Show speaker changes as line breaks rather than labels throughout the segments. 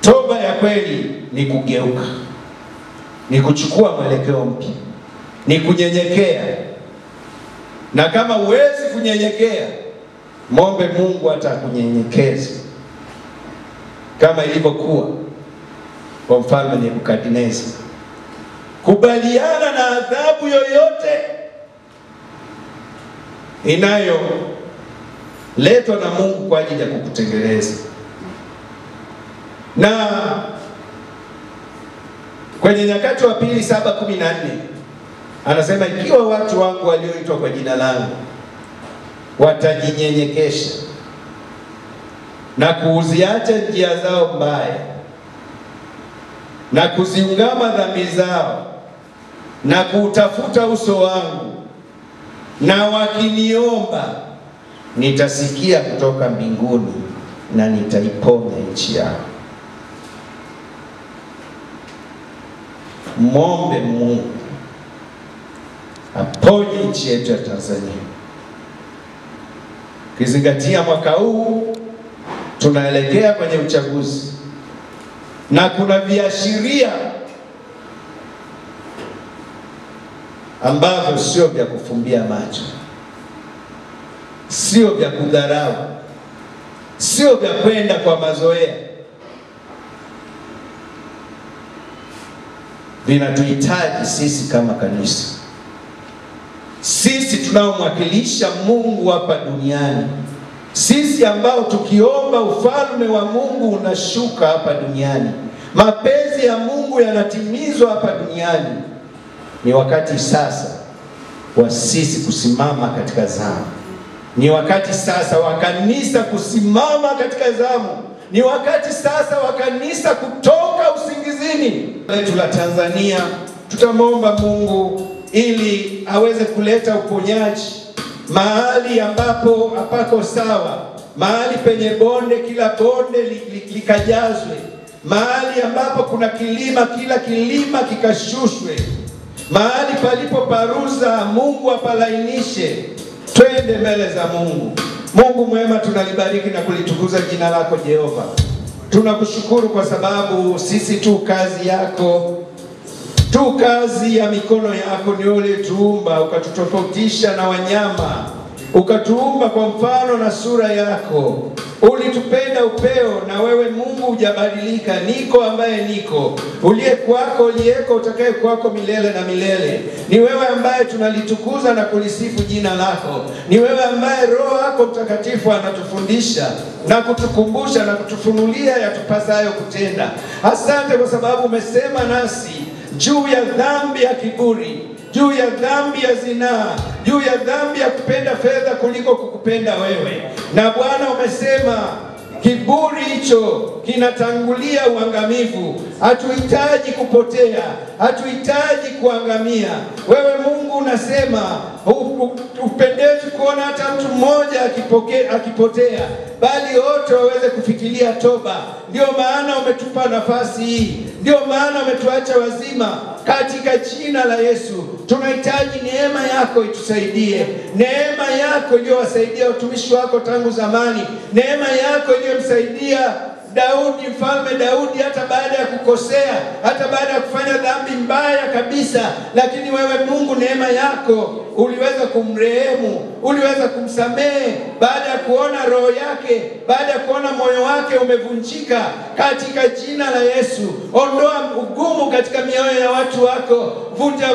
Toba ya kweli ni kugeuka, ni kuchukua mwelekeo mpya, ni kunyenyekea. Na kama huwezi kunyenyekea, muombe Mungu atakunyenyekeza, kama ilivyokuwa kwa mfalme Nebukadneza. Kubaliana na adhabu yoyote inayoletwa na Mungu kwa ajili ya kukutengeneza. Na kwenye Nyakati wa Pili 7:14 anasema, ikiwa watu wangu walioitwa kwa jina langu watajinyenyekesha na kuziacha njia zao mbaya na kuziungama dhambi zao na kuutafuta uso wangu na wakiniomba, nitasikia kutoka mbinguni na nitaiponya nchi yao. Muombe Mungu aponye nchi yetu ya Tanzania. Kizingatia mwaka huu tunaelekea kwenye uchaguzi, na kuna viashiria ambavyo sio vya kufumbia macho, sio vya kudharau, sio vya kwenda kwa mazoea. Vinatuhitaji sisi kama kanisa, sisi tunaomwakilisha Mungu hapa duniani, sisi ambao tukiomba ufalme wa Mungu unashuka hapa duniani, mapenzi ya Mungu yanatimizwa hapa duniani. Ni wakati sasa wa sisi kusimama katika zamu. Ni wakati sasa wa kanisa kusimama katika zamu. Ni wakati sasa wa kanisa kutoka usingizini. Letu la Tanzania, tutamwomba Mungu ili aweze kuleta uponyaji mahali ambapo hapako sawa, mahali penye bonde kila bonde likajazwe, mahali ambapo kuna kilima kila kilima kikashushwe, mahali palipo paruza Mungu apalainishe. Twende mbele za Mungu. Mungu mwema, tunalibariki na kulitukuza jina lako Jehova. Tunakushukuru kwa sababu sisi tu kazi yako, tu kazi ya mikono yako. Ni ule tuumba, ukatutofautisha na wanyama, ukatuumba kwa mfano na sura yako. Ulitupenda upeo, na wewe Mungu hujabadilika. Niko ambaye niko, uliye kwako uliyeko, utakaye kwako milele na milele. Ni wewe ambaye tunalitukuza na kulisifu jina lako. Ni wewe ambaye Roho yako Mtakatifu anatufundisha na kutukumbusha na kutufunulia yatupasayo kutenda. Asante kwa sababu umesema nasi juu ya dhambi ya kiburi, juu ya dhambi ya zinaa, juu ya dhambi ya kupenda fedha kuliko kukupenda wewe. Na Bwana umesema kiburi hicho kinatangulia uangamivu. Hatuhitaji kupotea, hatuhitaji kuangamia. Wewe Mungu unasema upendezi kuona hata mtu mmoja akipotea, bali wote waweze kufikiria toba. Ndio maana umetupa nafasi hii, ndio maana umetuacha wazima. Katika jina la Yesu tunahitaji neema yako itusaidie, neema yako iliyowasaidia watumishi wako tangu zamani, neema yako iliyomsaidia Daudi, mfalme Daudi, hata baada ya kukosea, hata baada ya kufanya dhambi mbaya kabisa, lakini wewe Mungu, neema yako uliweza kumrehemu, uliweza kumsamehe baada ya kuona roho yake, baada ya kuona moyo wake umevunjika. Katika jina la Yesu, ondoa ugumu katika mioyo ya watu wako, vunja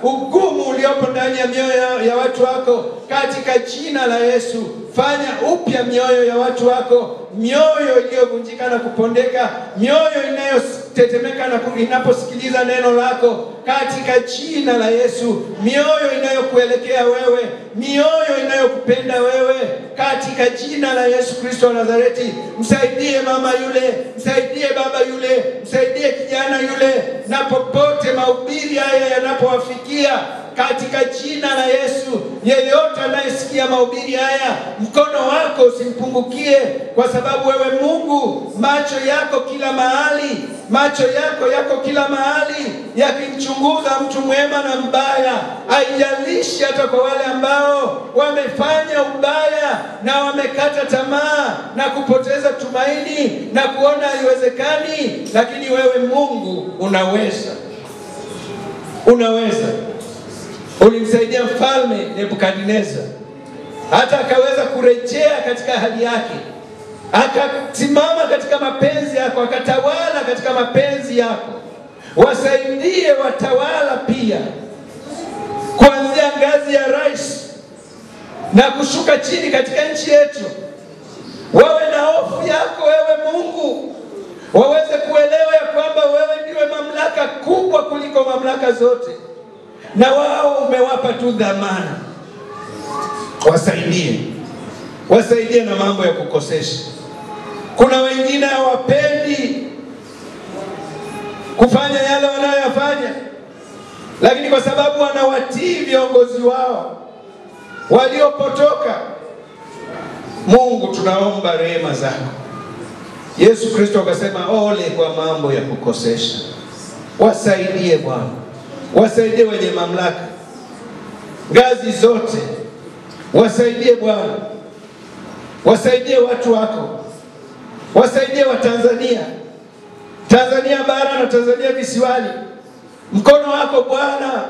ugumu uliopo ndani ya mioyo ya watu wako. Katika jina la Yesu, fanya upya mioyo ya watu wako, mioyo iliyovunjika na kupondeka, mioyo inayotetemeka na inaposikiliza neno lako. Katika jina la Yesu, mioyo inayokuelekea wewe, mioyo inayokupenda wewe. Katika jina la Yesu Kristo wa Nazareti, msaidie mama yule, msaidie baba yule, msaidie kijana yule, na popote mahubiri haya yanapowafikia, katika jina la Yesu, yeyote anayesikia mahubiri haya, mkono wako usimpungukie, kwa sababu wewe Mungu, macho yako kila mahali, macho yako yako kila mahali yakimchunguza mtu mwema na mbaya. Haijalishi hata kwa wale ambao wamefanya ubaya na wamekata tamaa na kupoteza tumaini na kuona haiwezekani, lakini wewe Mungu unaweza. Unaweza. Ulimsaidia mfalme Nebukadneza hata akaweza kurejea katika hali yake, akasimama katika mapenzi yako, akatawala katika mapenzi yako. Wasaidie watawala pia, kuanzia ngazi ya rais na kushuka chini katika nchi yetu, wawe na hofu yako wewe Mungu, waweze kuelewa ya kwamba wewe ndiwe mamlaka kubwa kuliko mamlaka zote, na wao umewapa tu dhamana. Wasaidie na mambo ya kukosesha. Kuna wengine hawapendi kufanya yale wanayofanya, lakini kwa sababu wanawatii viongozi wao waliopotoka, Mungu tunaomba rehema zako. Yesu Kristo akasema ole kwa mambo ya kukosesha. Wasaidie Bwana, wasaidie wenye mamlaka ngazi zote, wasaidie Bwana, wasaidie watu wako, wasaidie wa Tanzania, Tanzania bara na Tanzania visiwani. Mkono wako Bwana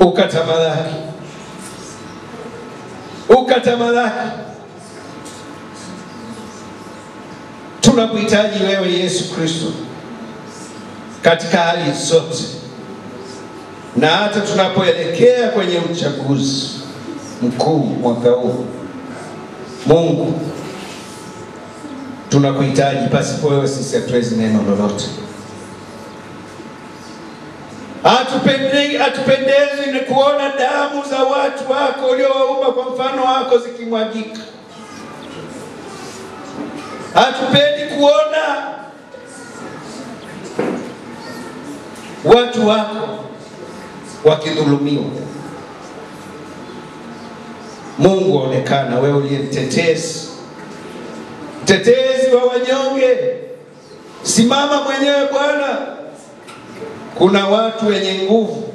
ukatamalaki, ukatamalaki. Tunakuhitaji wewe Yesu Kristo katika hali zote, na hata tunapoelekea kwenye uchaguzi mkuu mwaka huu. Mungu tunakuhitaji, pasipo wewe sisi hatuwezi neno lolote. Hatupendezi ni kuona damu za watu wako uliowaumba kwa mfano wako zikimwagika. Hatupendi kuona watu wako wakidhulumiwa. Mungu onekana, wewe uliye mtetezi, mtetezi wa wanyonge. Simama mwenyewe Bwana. Kuna watu wenye nguvu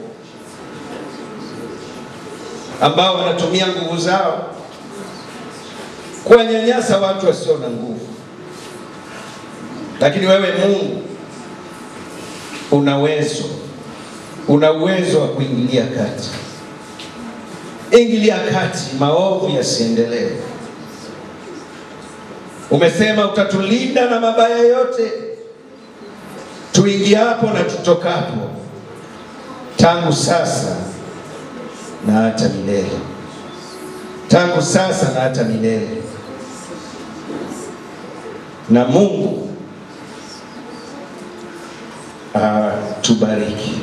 ambao wanatumia nguvu zao kuwanyanyasa watu wasio na nguvu, lakini wewe Mungu una uwezo wa kuingilia kati. Ingilia kati, maovu yasiendelee. Umesema utatulinda na mabaya yote, tuingiapo na tutokapo, tangu sasa na hata milele. Tangu sasa na hata milele. Na Mungu tubariki.